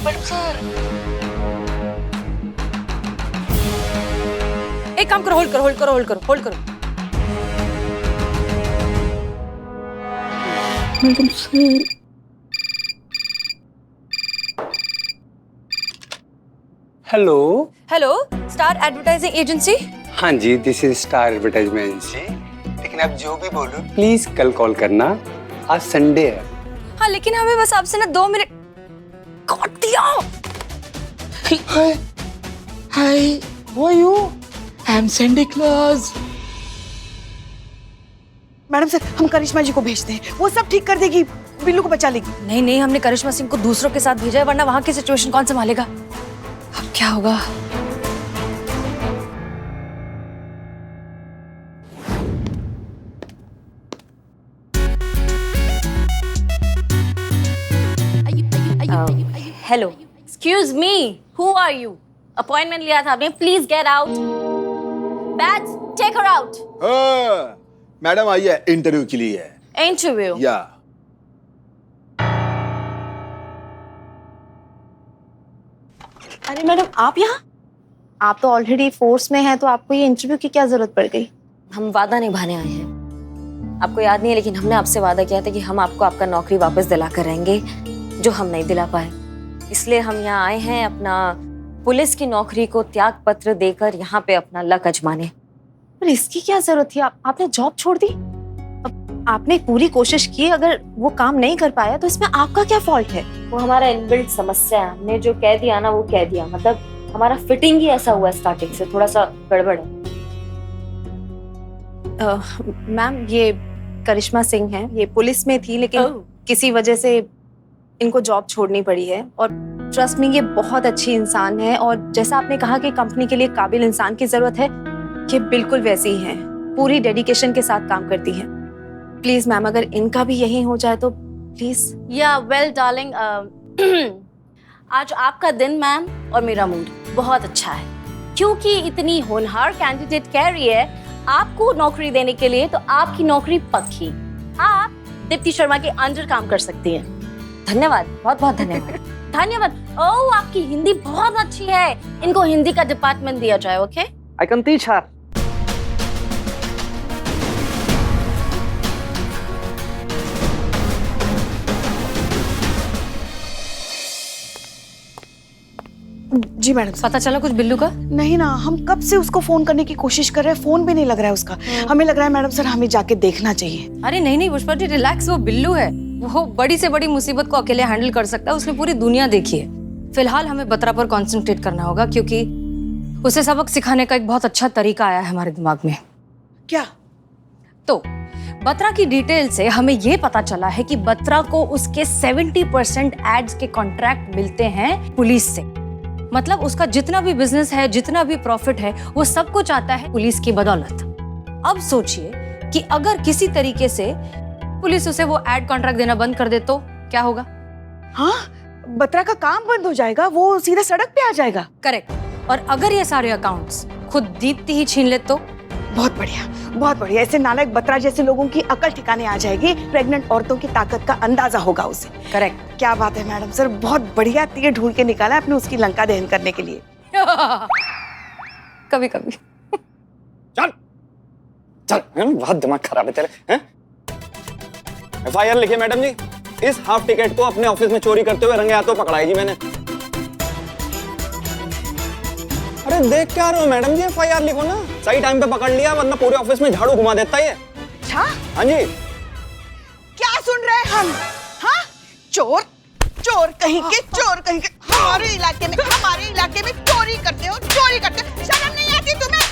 Madam sir. एक काम करो, होल्ड करो होल्ड करो होल्ड करो होल्ड करो। Madam sir. Hello. Hello, star advertising agency. हाँ जी, this is star advertisement agency. लेकिन आप जो भी बोलो प्लीज कल कॉल करना, आज संडे है। हाँ लेकिन हमें बस आपसे ना 2 मिनट। काट दिया। Hi hi, who are you? I am Sandy Claus. Madam sir, हम करिश्मा जी को भेजते हैं, वो सब ठीक कर देगी, बिल्लू को बचा लेगी। नहीं नहीं, हमने करिश्मा सिंह को दूसरों के साथ भेजा है, वरना वहां की सिचुएशन कौन संभालेगा? अब क्या होगा? Hello, excuse me, who are you? Appointment लिया था आपने, please get out. Batch, take her out. Madam आई है इंटरव्यू के लिए। इंटरव्यू? या अरे मैडम, आप यहाँ? आप तो ऑलरेडी फोर्स में हैं, तो आपको ये इंटरव्यू की क्या जरूरत पड़ गई? हम वादा निभाने आए हैं। आपको याद नहीं है, लेकिन हमने आपसे वादा किया था कि हम आपको आपका नौकरी वापस दिला कर रहेंगे, जो हम नहीं दिला पाए। इसलिए हम यहाँ आए हैं अपना पुलिस की नौकरी को त्याग पत्र देकर यहाँ पे अपना लक आजमाने। पर इसकी क्या जरूरत थी? आपने जॉब छोड़ दी? अब आपने पूरी कोशिश की, अगर वो काम नहीं कर पाया तो इसमें आपका क्या फॉल्ट है? वो हमारा इनबिल्ट समस्या है। हमने जो कह दिया ना वो कह दिया, मतलब हमारा फिटिंग ही ऐसा हुआ स्टार्टिंग से, थोड़ा सा गड़बड़ है। मैम, ये करिश्मा सिंह है, ये पुलिस में थी लेकिन किसी वजह से इनको जॉब छोड़नी पड़ी है। और ट्रस्ट मी, ये बहुत अच्छी इंसान है, और जैसा आपने कहा कि कंपनी के लिए काबिल इंसान की जरूरत है, ये बिल्कुल वैसी ही है, पूरी डेडिकेशन के साथ काम करती है। प्लीज मैम, अगर इनका भी यही हो जाए तो प्लीज। या वेल डार्लिंग, आज आपका दिन मैम और मेरा मूड बहुत अच्छा है, क्योंकि इतनी होनहार कैंडिडेट कह रही है आपको नौकरी देने के लिए, तो आपकी नौकरी पक्की। आप दीप्ति शर्मा के अंडर काम कर सकती हैं। धन्यवाद, बहुत बहुत धन्यवाद। धन्यवाद। ओह, आपकी हिंदी बहुत अच्छी है, इनको हिंदी का डिपार्टमेंट दिया जाए। Okay, I can teach her. जी मैडम सर। पता चला कुछ बिल्लू का? नहीं ना, हम कब से उसको फोन करने की कोशिश कर रहे हैं, फोन भी नहीं लग रहा है उसका। हमें लग रहा है मैडम सर, हमें जाके देखना चाहिए। अरे नहीं नहीं पुष्पा जी, रिलैक्स, वो बिल्लू है, वो बड़ी से बड़ी मुसीबत को अकेले हैंडल कर सकता है, उसने पूरी दुनिया देखी है। फिलहाल हमें बत्रा पर कंसंट्रेट करना होगा, क्योंकि उसे सबक सिखाने का एक बहुत अच्छा तरीका आया है हमारे दिमाग में। क्या? तो बत्रा की डिटेल से हमें ये पता चला है कि बत्रा को उसके 70% एड्स के कॉन्ट्रैक्ट मिलते हैं पुलिस से। मतलब उसका जितना भी बिजनेस है, जितना भी प्रॉफिट है, वो सब कुछ आता है पुलिस की बदौलत। अब सोचिए कि अगर किसी तरीके से पुलिस उसे वो एड कॉन्ट्रैक्ट देना बंद कर दे तो क्या होगा? हाँ, बत्रा का काम बंद हो जाएगा, वो सीधा सड़क पे आ जाएगा। करेक्ट। और अगर ये सारे अकाउंट्स खुद दीप्ति ही छीन ले तो? बहुत बढ़िया, बहुत बढ़िया। ऐसे नालायक बत्रा जैसे लोगों की अकल ठिकाने आ जाएगी, प्रेग्नेंट औरतों की ताकत का अंदाजा होगा उसे। करेक्ट। क्या बात है मैडम सर, बहुत बढ़िया तीर ढूंढ के निकाला आपने उसकी लंका दहन करने के लिए। कभी कभी। चल चल, बहुत दिमाग खराब है तेरे, हैं? FIR लिखिए मैडम जी, इस हाफ टिकट को अपने ऑफिस में चोरी करते हुए रंगे हाथों पकड़ाई जी मैंने। अरे देख क्या रहे हो मैडम जी, FIR लिखो ना, सही टाइम पे पकड़ लिया, वरना पूरे ऑफिस में झाड़ू घुमा देता है। अच्छा, हाँ जी। क्या सुन रहे हैं हम? हाँ, चोर, चोर कहीं के, चोर कहीं के, हमारे इलाके में चोरी करते हो, चोरी करते हो, शर्म नहीं आती तुम्हें?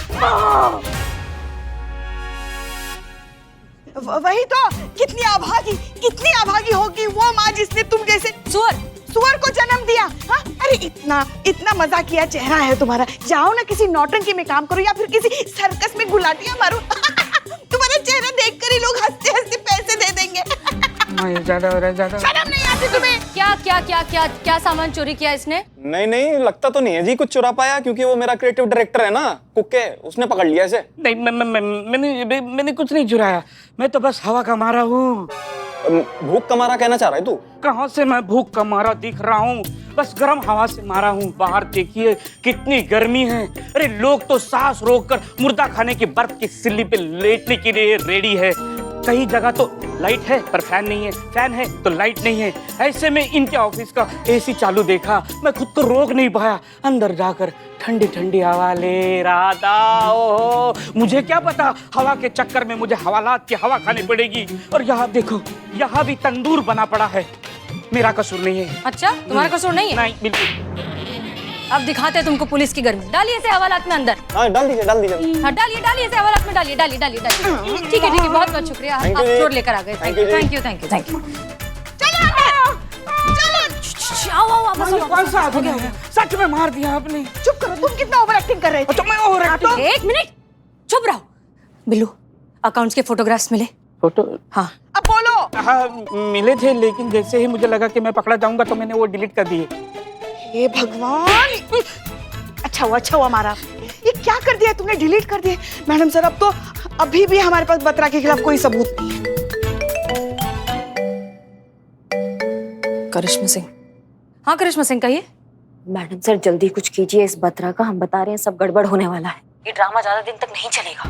वही तो, कितनी अभागी होगी वो माँ जिसने तुम जैसे सुअर को जन्म दिया। हाँ, अरे इतना मजाकिया चेहरा है तुम्हारा। जाओ ना किसी नौटंकी में काम करो, या फिर किसी सर्कस में गुलाटियां मारो। तुम्हारा चेहरा देखकर ही लोग हंसते हंसते पैसे दे देंगे। ज्यादा हो रहा है, ज्यादा। शर्म नहीं आती तुम्हें? क्या सामान चोरी किया इसने? नहीं, लगता तो नहीं है जी कुछ चुरा पाया, क्योंकि वो मेरा क्रिएटिव डायरेक्टर है ना कुक्के, उसने पकड़ लिया इसे। नहीं, मैंने कुछ नहीं चुराया, मैं तो बस हवा का मारा हूँ। भूख का मारा कहना चाह रहा है तू? कहाँ से मैं भूख का मारा दिख रहा हूँ, बस गर्म हवा से मारा हूँ। बाहर देखिए कितनी गर्मी है। अरे लोग तो सांस रोककर मुर्दा खाने की बर्फ की सिल्ली पे लेटने के लिए रेडी है। कई जगह तो लाइट है पर फैन नहीं है, फैन है तो लाइट नहीं है। ऐसे में इनके ऑफिस का एसी चालू देखा, मैं खुद को रोक नहीं पाया। अंदर जाकर ठंडी ठंडी हवा ले रहा था। ओहो, मुझे क्या पता हवा के चक्कर में मुझे हवालात की हवा खानी पड़ेगी। और यहाँ देखो, यहाँ भी तंदूर बना पड़ा है। मेरा कसूर नहीं है। अच्छा, तुम्हारा कसूर नहीं है? नहीं, बिल्कुल। अब दिखाते हैं तुमको पुलिस की गर्मी। डालिए इसे हवालात में अंदर। हाँ, डाल दीजिए, डाल दीजिए। हाँ, डालिए इसे हवालात में, डालिए। ठीक है, बहुत बहुत शुक्रिया, आप चोर लेकर आ गए। Thank you. चलो, कौन सा हो गया? सच में मार दिया आपने। चुप करो, तुम कितना ओवर एक्टिंग कर रहे थे। अच्छा, मैं ओवर एक्टिंग? एक मिनट चुप रहो। बिल्लू, अकाउंट्स के फोटोग्राफ्स मिले? फोटो? हाँ। अब बोलो। हाँ, मिले थे, लेकिन जैसे ही मुझे लगा कि मैं पकड़ा जाऊंगा तो मैंने वो डिलीट कर दिए। हे भगवान, अच्छा हुआ मारा। ये क्या कर दिया तुमने, डिलीट कर दिए? मैडम सर, अब तो अभी भी हमारे पास बत्रा के खिलाफ कोई सबूत नहीं है। करिश्मा सिंह। हाँ करिश्मा सिंह, कहिए। मैडम सर जल्दी कुछ कीजिए इस बत्रा का, हम बता रहे हैं सब गड़बड़ होने वाला है। ये ड्रामा ज्यादा दिन तक नहीं चलेगा।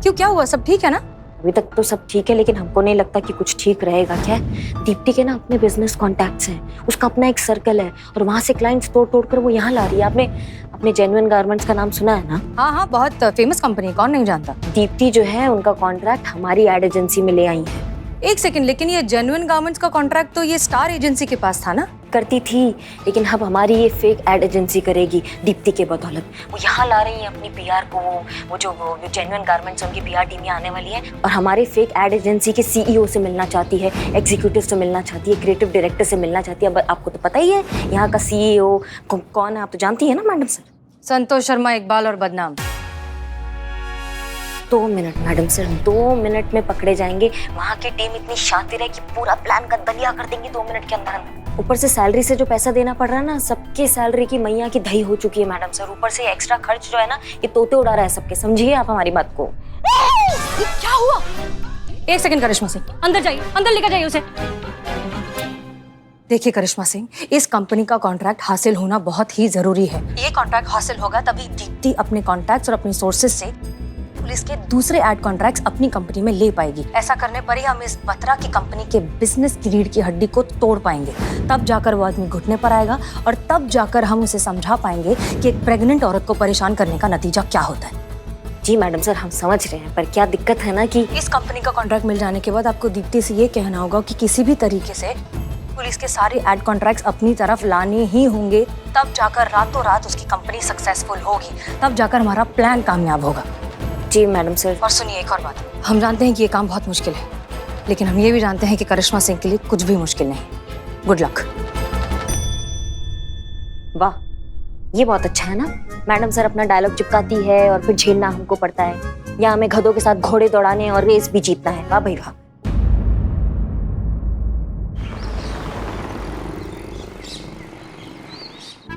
क्यों, क्या हुआ? सब ठीक है ना? अभी तक तो सब ठीक है, लेकिन हमको नहीं लगता कि कुछ ठीक रहेगा। क्या है, दीप्ति के ना अपने बिजनेस कॉन्टैक्ट्स हैं, उसका अपना एक सर्कल है और वहाँ से क्लाइंट्स तोड़ कर वो यहाँ ला रही है। आपने अपने जेन्युइन गारमेंट्स का नाम सुना है ना? हाँ, बहुत फेमस कंपनी, कौन नहीं जानता। दीप्ति जो है उनका कॉन्ट्रैक्ट हमारी एड एजेंसी में ले आई है। एक सेकंड, लेकिन ये जेन्युइन गारमेंट्स का कॉन्ट्रैक्ट तो ये स्टार एजेंसी के पास था ना? करती थी, लेकिन अब हमारी ये फेक एड एजेंसी करेगी दीप्ति के बदौलत। वो यहाँ ला रही है अपनी पीआर को। वो जो जेन्युइन गारमेंट्स उनकी पीआर टीम यहाँ आने वाली है और हमारे फेक एड एजेंसी के सीईओ से मिलना चाहती है, एग्जीक्यूटिव से मिलना चाहती है, क्रिएटिव डायरेक्टर से मिलना चाहती है। अब आपको तो पता ही है यहाँ का सीईओ कौन है, आप तो जानती है ना मैडम सर? संतोष शर्मा, इकबाल और बदनाम। 2 मिनट मैडम सर, 2 मिनट में पकड़े जाएंगे। वहाँ की टीम इतनी शातिर है कि पूरा प्लान का दलिया कर देंगी 2 मिनट के अंदर। ऊपर से सैलरी से जो पैसा देना पड़ रहा है ना, सबके सैलरी की मैया की दही हो चुकी है मैडम सर। ऊपर से एक्स्ट्रा खर्च जो है ना, ये तोते उड़ा रहा है सबके। समझिए आप हमारी बात को। ये क्या हुआ? एक सेकंड करिश्मा सिंह, अंदर जाइए, अंदर लेकर जाइए उसे। देखिए करिश्मा सिंह, इस कंपनी का कॉन्ट्रैक्ट हासिल होना बहुत ही जरूरी है। ये कॉन्ट्रैक्ट हासिल होगा तभी दीप्ति अपने कॉन्टैक्ट्स और अपनी सोर्सेज से पुलिस के दूसरे एड कॉन्ट्रैक्ट्स अपनी कंपनी में ले पाएगी। ऐसा करने पर ही हम इस बत्रा की कंपनी के बिजनेस की रीढ़ की हड्डी को तोड़ पाएंगे। तब जाकर वो आदमी घुटने पर आएगा और तब जाकर हम उसे समझा पाएंगे कि एक प्रेग्नेंट औरत को परेशान करने का नतीजा क्या होता है। जी मैडम सर, हम समझ रहे हैं, पर क्या दिक्कत है ना कि इस कंपनी का कॉन्ट्रैक्ट मिल जाने के बाद आपको दीप्ति से ये कहना होगा कि किसी भी तरीके से पुलिस के सारे एड कॉन्ट्रैक्ट्स अपनी तरफ लाने ही होंगे। तब जाकर रातों रात उसकी कंपनी सक्सेसफुल होगी, तब जाकर हमारा प्लान कामयाब होगा। जी मैडम सर। और सुनिए एक और बात, हम जानते हैं कि ये काम बहुत मुश्किल है, लेकिन हम ये भी जानते हैं कि करिश्मा सिंह के लिए कुछ भी मुश्किल नहीं। Good luck. वाह, ये बहुत अच्छा है ना। मैडम सर अपना डायलॉग चिपकाती है और फिर झेलना हमको पड़ता है। यहाँ हमें गधों के साथ घोड़े दौड़ाने और रेस भी जीतना है। वाह भाई वाह।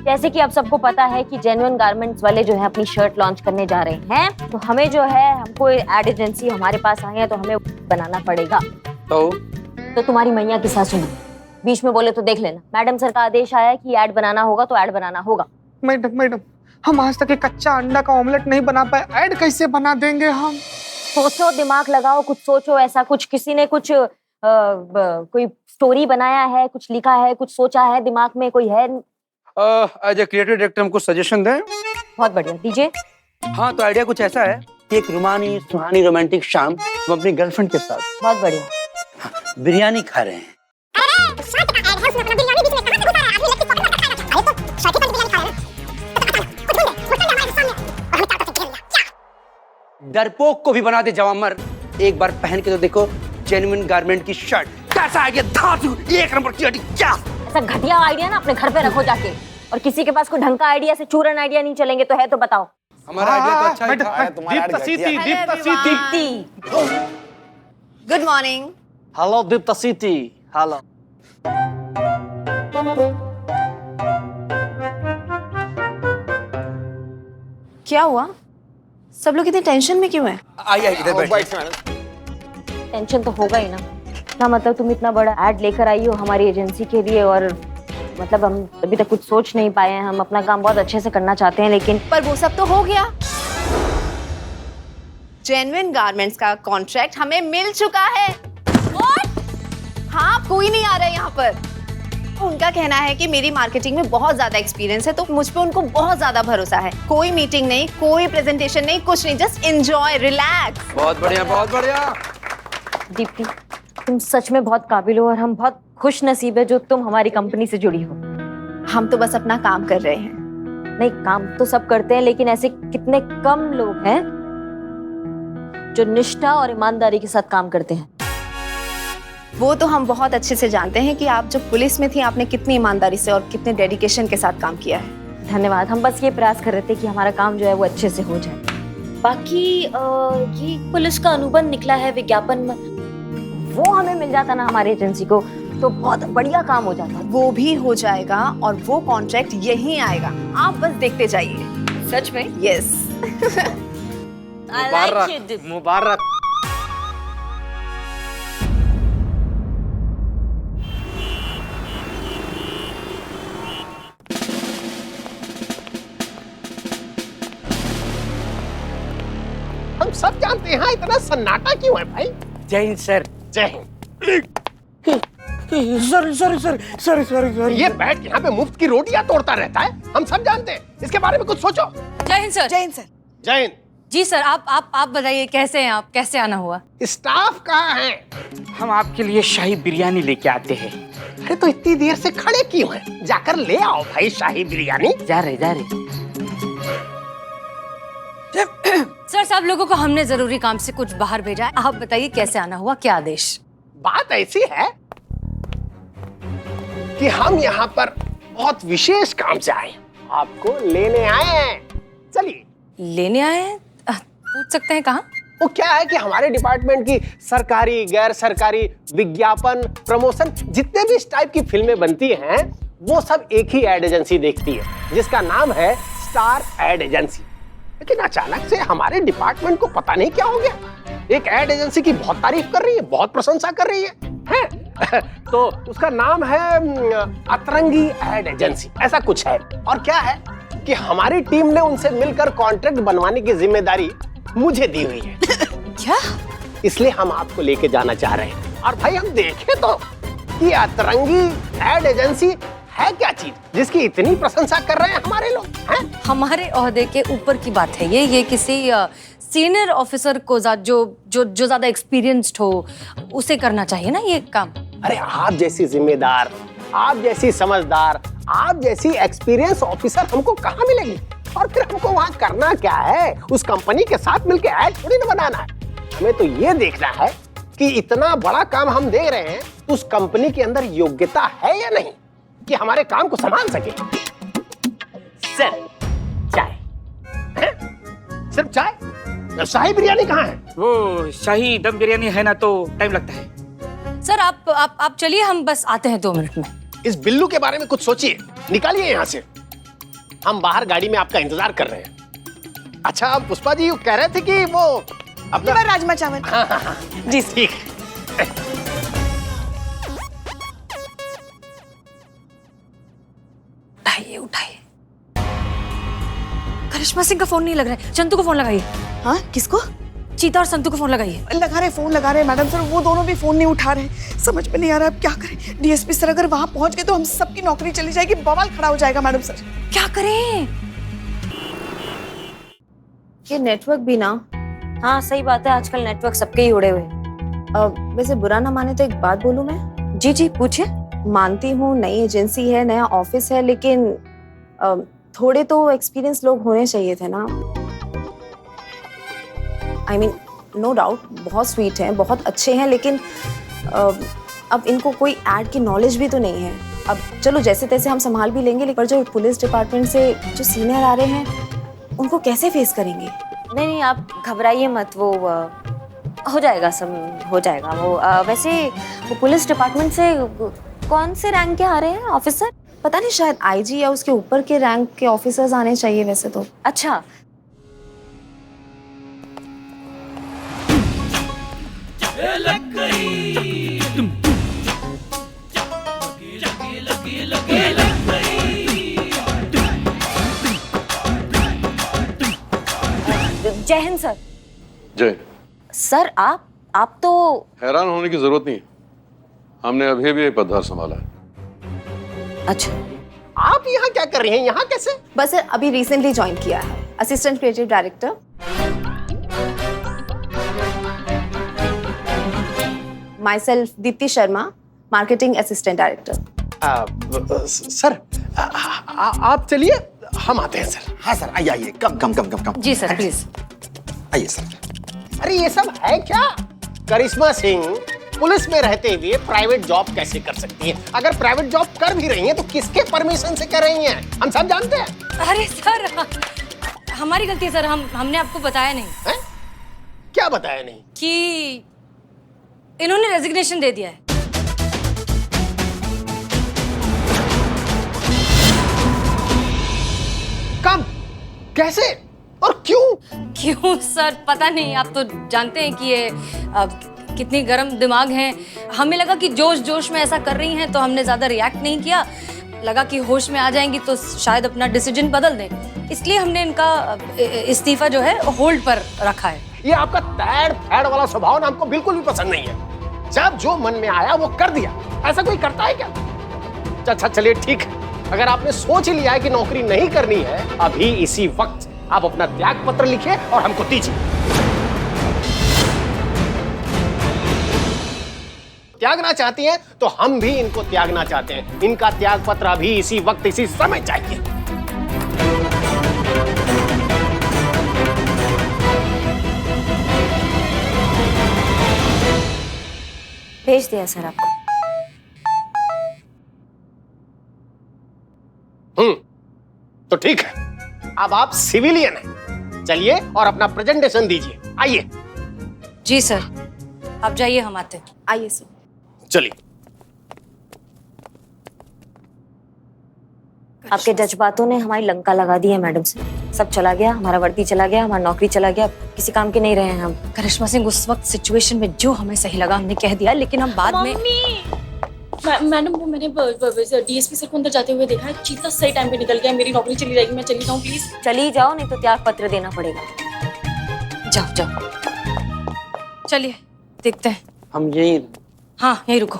जैसे कि आप सबको पता है कि जेन्युइन गारमेंट्स वाले जो है अपनी शर्ट लॉन्च करने जा रहे हैं, तो हमें जो है, हमको एड एजेंसी हमारे पास आई है तो हमें बनाना पड़ेगा। तो तुम्हारी मैया की सासू ने बीच में बोले तो देख लेना। मैडम सर का आदेश आया है कि ऐड बनाना होगा तो ऐड बनाना होगा। मैडम, हम आज तक एक कच्चा अंडा का ऑमलेट नहीं बना पाए, ऐड कैसे बना देंगे हम? सोचो, दिमाग लगाओ, कुछ सोचो। ऐसा कुछ किसी ने कुछ कोई स्टोरी बनाया है, कुछ लिखा है, कुछ सोचा है दिमाग में, कोई है? एज ए क्रिएटिव डायरेक्टर हमको सजेशन दें। बहुत बढ़िया, दीजिए। हाँ, तो आइडिया कुछ ऐसा है कि एक रुमानी सुहानी रोमांटिक शाम हम अपनी गर्लफ्रेंड के साथ बहुत बढ़िया बिरयानी खा रहे हैं। डरपोक को भी बना दे जवामर। एक बार पहन के तो देखो जेन्युइन गारमेंट की शर्ट। कैसा आइडिया? धातु एक नंबर की आइडिया। क्या ऐसा घटिया आइडिया ना अपने घर पे रखो जाके, और किसी के पास कोई ढंग का आइडिया से चूरन आइडिया नहीं चलेंगे तो है तो बताओ। हमारा आइडिया तो अच्छा है। Deepti. Good morning. Hello Deepti city. Hello. क्या हुआ? सब लोग इतने टेंशन में क्यों हैं? आइए इधर बैठिए। टेंशन तो होगा ही ना। कृष्णा, मतलब तुम इतना बड़ा एड लेकर आई हो हमारी एजेंसी के लिए, और मतलब हम अभी तक कुछ सोच नहीं पाए हैं। हम अपना काम बहुत अच्छे से करना चाहते हैं, लेकिन पर वो सब तो हो गया। जेन्युइन गारमेंट्स का कॉन्ट्रैक्ट हमें मिल चुका है। हाँ, कोई नहीं आ रहा है यहाँ पर। उनका कहना है कि मेरी मार्केटिंग में बहुत ज्यादा एक्सपीरियंस है, तो मुझ पे उनको बहुत ज्यादा भरोसा है। कोई मीटिंग नहीं, कोई प्रेजेंटेशन नहीं, कुछ नहीं, जस्ट एंजॉय, रिलैक्स। बहुत बढ़िया, बहुत बढ़िया। दीप्ति, तुम सच में बहुत काबिल हो और हम बहुत खुश नसीब है जो तुम हमारी कंपनी से जुड़ी हो। हम तो बस अपना काम कर रहे हैं। नहीं, काम तो सब करते हैं, लेकिन ऐसे कितने कम लोग हैं जो निष्ठा और ईमानदारी के साथ काम करते हैं। वो तो हम बहुत अच्छे से जानते हैं कि आप जब पुलिस में थी आपने कितनी ईमानदारी से और कितने डेडिकेशन के साथ काम किया है। धन्यवाद। हम बस ये प्रयास कर रहे थे कि हमारा काम जो है वो अच्छे से हो जाए। बाकी ये पुलिस का अनुबंध निकला है विज्ञापन में, वो हमें मिल जाता ना हमारी एजेंसी को तो बहुत बढ़िया काम हो जाता। वो भी हो जाएगा और वो कॉन्ट्रैक्ट यहीं आएगा, आप बस देखते जाइए। सच में? यस। मुबारक, मुबारक। हम सब जानते हैं इतना सन्नाटा क्यों है भाई? जय हिंद सर। जय Hind. Sorry sorry sorry sorry sorry sorry. ये बैठ यहाँ पे मुफ्त की रोटियां तोड़ता रहता है, हम सब जानते हैं। इसके बारे में कुछ सोचो। जय हिंद सर। जय हिंद सर। जय हिंद। जी सर, आप बताइए कैसे हैं आप, कैसे आना हुआ? स्टाफ कहाँ है? हम आपके लिए शाही बिरयानी लेके आते हैं। अरे तो इतनी देर से खड़े क्यों हैं? जाकर ले आओ भाई शाही बिरयानी। जा रहे। सर, सब लोगों को हमने जरूरी काम से कुछ बाहर भेजा है। आप बताइए कैसे आना हुआ, क्या आदेश? बात ऐसी है कि हम यहाँ पर बहुत विशेष काम से आए, आपको लेने आए हैं। चलिए। लेने आए हैं? पूछ सकते हैं कहाँ? वो क्या है कि हमारे डिपार्टमेंट की सरकारी, गैर सरकारी, विज्ञापन, प्रमोशन, जितने भी इस टाइप की फिल्में बनती हैं वो सब एक ही एड एजेंसी देखती है जिसका नाम है स्टार एड एजेंसी। लेकिन अचानक से हमारे डिपार्टमेंट को पता नहीं क्या हो गया, एक एड एजेंसी की बहुत तारीफ कर रही है, बहुत प्रशंसा कर रही है? तो उसका नाम है अतरंगी एड एजेंसी, ऐसा कुछ है। और क्या है कि हमारी टीम ने उनसे मिलकर कॉन्ट्रैक्ट बनवाने की जिम्मेदारी मुझे दी हुई है। क्या? इसलिए हम आपको लेके जाना चाह रहे हैं। और भाई हम देखें तो कि अतरंगी एड एजेंसी है क्या चीज जिसकी इतनी प्रशंसा कर रहे हैं हमारे लोग हैं? हमारे ओहदे के ऊपर की बात है ये किसी सीनियर ऑफिसर को जो ज्यादा एक्सपीरियंस्ड हो उसे करना चाहिए ना ये काम। अरे आप जैसी जिम्मेदार, आप जैसी समझदार, आप जैसी एक्सपीरियंस ऑफिसर हमको कहाँ मिलेगी? और फिर हमको वहाँ करना क्या है? उस कंपनी के साथ मिलकर ऐड थोड़ी ना बनाना है। हमें तो ये देखना है कि इतना बड़ा काम हम दे रहे हैं, उस कंपनी के अंदर योग्यता है या नहीं कि हमारे काम को संभाल सके। सर, चाय। सिर्फ चाय? शाही बिरयानी कहाँ है? वो शाही दम बिरयानी है ना, तो टाइम लगता है। सर आप चलिए, हम बस आते हैं 2 मिनट में। इस बिल्लू के बारे में कुछ सोचिए, निकालिए यहाँ से। हम बाहर गाड़ी में आपका इंतजार कर रहे हैं। अच्छा पुष्पा जी कह रहे थे कि वो अपना राजमा चावल। हाँ। जी ठीक। उठाइए। करिश्मा सिंह का फोन नहीं लग रहा है, संतू को फोन लगाइए। हाँ, किसको? चीता और संतू को फोन लगाइए। फोन लगा रहे मैडम सर, वो दोनों भी फोन नहीं उठा रहे। समझ में नहीं आ रहा अब क्या करें। डीएसपी सर अगर वहां पहुंच गए तो हम सबकी नौकरी चली जाएगी, बवाल खड़ा हो जाएगा मैडम सर। क्या करें? ये नेटवर्क भी ना। हाँ सही बात है, आजकल नेटवर्क सबके ही उड़े हुए। वैसे बुरा ना माने तो एक बात बोलूं मैं? जी पूछिए। मानती हूँ नई एजेंसी है, नया ऑफिस है, लेकिन थोड़े तो एक्सपीरियंस लोग होने चाहिए थे ना। I mean, नो डाउट बहुत स्वीट हैं, बहुत अच्छे हैं, लेकिन अब इनको कोई ऐड की नॉलेज भी तो नहीं है। अब चलो जैसे तैसे हम संभाल भी लेंगे, लेकिन जो पुलिस डिपार्टमेंट से जो सीनियर आ रहे हैं उनको कैसे फेस करेंगे? नहीं आप घबराइए मत, वो हो जाएगा, सब हो जाएगा। वो वैसे वो पुलिस डिपार्टमेंट से कौन से रैंक के आ रहे हैं ऑफिसर? पता नहीं, शायद आईजी या उसके ऊपर के रैंक के ऑफिसर्स आने चाहिए वैसे तो। अच्छा लग गई जय हिंद सर। जय। सर आप तो हैरान होने की जरूरत नहीं, हमने अभी भी पदभार संभाला है। अच्छा, आप यहाँ क्या कर रही हैं? यहाँ कैसे? बस सर अभी रिसेंटली ज्वाइन किया है, assistant creative director. My self Deepti Sharma, marketing assistant director. Sir आप चलिए, हम आते हैं सर। हाँ सर, आइए आइए, कम। जी सर प्लीज। आइए सर। अरे ये सब है क्या? करिश्मा सिंह पुलिस में रहते हुए प्राइवेट जॉब कैसे कर सकती हैं? अगर प्राइवेट जॉब कर भी रही हैं तो किसके परमिशन से कर रही हैं? हम सब जानते हैं। अरे सर हमारी गलती है सर, हमने आपको बताया नहीं। है? क्या बताया नहीं? कि इन्होंने रेजिग्नेशन दे दिया है। कब? कैसे? और क्यों? क्यों सर पता नहीं, आप तो जानते हैं कि ये कितनी गर्म दिमाग हैं। हमें लगा कि जोश में ऐसा कर रही हैं तो हमने ज्यादा रिएक्ट नहीं किया, लगा कि होश में आ जाएंगी तो शायद अपना डिसीजन बदल दें, इसलिए हमने इनका इस्तीफा जो है होल्ड पर रखा है। ये आपका तैड़ फैड़ वाला स्वभाव ना हमको बिल्कुल भी पसंद नहीं है। जब जो मन में आया वो कर दिया, ऐसा कोई करता है क्या? अच्छा चलिए ठीक है, अगर आपने सोच लिया है कि नौकरी नहीं करनी है, अभी इसी वक्त आप अपना त्याग पत्र लिखिए और हमको दीजिए। त्यागना चाहती हैं तो हम भी इनको त्यागना चाहते हैं। इनका त्याग पत्र अभी इसी वक्त इसी समय चाहिए। भेज दिया सर आपको। तो ठीक है, अब आप सिविलियन हैं, चलिए और अपना प्रेजेंटेशन दीजिए। आइए। जी सर, आप जाइए, हम आते हैं। आइए सर। चलिए। आपके जज्बातों ने हमारी लंका लगा दी है मैडम से। सब चला गया, हमारा वर्दी चला गया, हमारा नौकरी चला गया, किसी काम के नहीं रहे हैं हम। करिश्मा सिंह उस वक्त सिचुएशन में जो हमें सही लगा हमने कह दिया, लेकिन हम बाद में मैडम वो मैंने डीएसपी सर को अंदर जाते हुए देखा है। चीता सही टाइम पे निकल गया, मेरी नौकरी चली जाएगी। मैं चली जाऊँ प्लीज? चली जाओ, नहीं तो त्याग पत्र देना पड़ेगा। जाओ चलिए देखते हैं। हम यही हाँ यही रुको।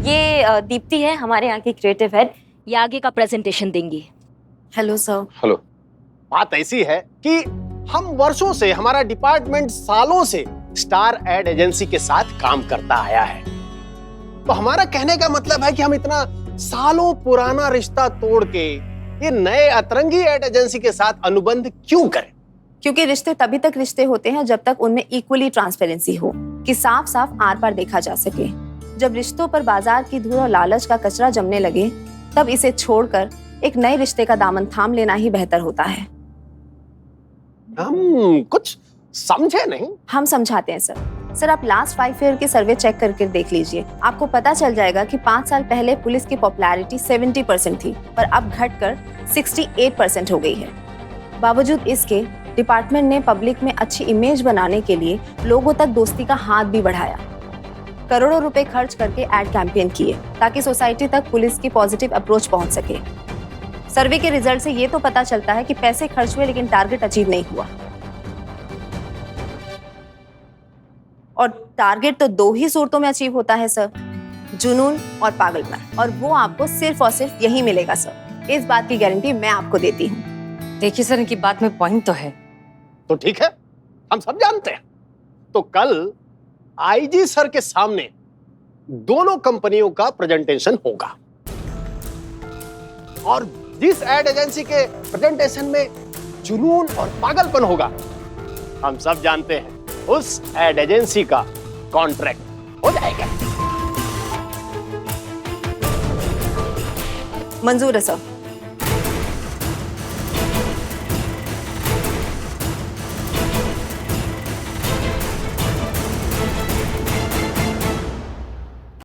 ये दीप्ति है, हमारे यहाँ की क्रिएटिव हेड, ये आगे का प्रेजेंटेशन देंगी। Hello sir. हेलो। बात ऐसी है कि हम वर्षों से, हमारा डिपार्टमेंट सालों से स्टार एड एजेंसी के साथ काम करता आया है। तो हमारा कहने का मतलब है कि हम इतना सालों पुराना रिश्ता तोड़ के ये नए अतरंगी एड एजेंसी के साथ अनुबंध क्यों करें? क्योंकि रिश्ते तभी तक रिश्ते होते हैं जब तक उनमें इक्वली ट्रांसपेरेंसी हो, कि साफ साफ आर पार देखा जा सके। जब रिश्तों पर बाजार की धूल और लालच का कचरा जमने लगे, तब इसे छोड़कर एक नए रिश्ते का दामन थाम लेना ही बेहतर होता है। हम कुछ समझे नहीं। हम समझाते हैं सर। आप लास्ट 5 ईयर के सर्वे चेक करके देख लीजिए, आपको पता चल जाएगा कि 5 साल पहले पुलिस की पॉपुलैरिटी 70% थी, पर अब घटकर 68% हो गई है। बावजूद इसके डिपार्टमेंट ने पब्लिक में अच्छी इमेज बनाने के लिए लोगों तक दोस्ती का हाथ भी बढ़ाया। करोड़ों रुपए खर्च करके एड कैंपेन किए ताकि सोसाइटी तक पुलिस की पॉजिटिव अप्रोच पहुंच सके। सर्वे के रिजल्ट से ये तो पता चलता है कि पैसे खर्च हुए लेकिन टारगेट अचीव नहीं हुआ। और टारगेट तो 2 ही सूरतों में अचीव होता है सर, जुनून और पागलपन, और वो आपको सिर्फ और सिर्फ यही मिलेगा सर। इस बात की गारंटी मैं आपको देती हूँ। देखिए सर, इनकी बात में पॉइंट तो है। तो ठीक है, हम सब जानते हैं। तो कल आईजी सर के सामने दोनों कंपनियों का प्रेजेंटेशन होगा, और जिस एड एजेंसी के प्रेजेंटेशन में जुनून और पागलपन होगा, हम सब जानते हैं उस एड एजेंसी का कॉन्ट्रैक्ट हो जाएगा। मंजूर है सर।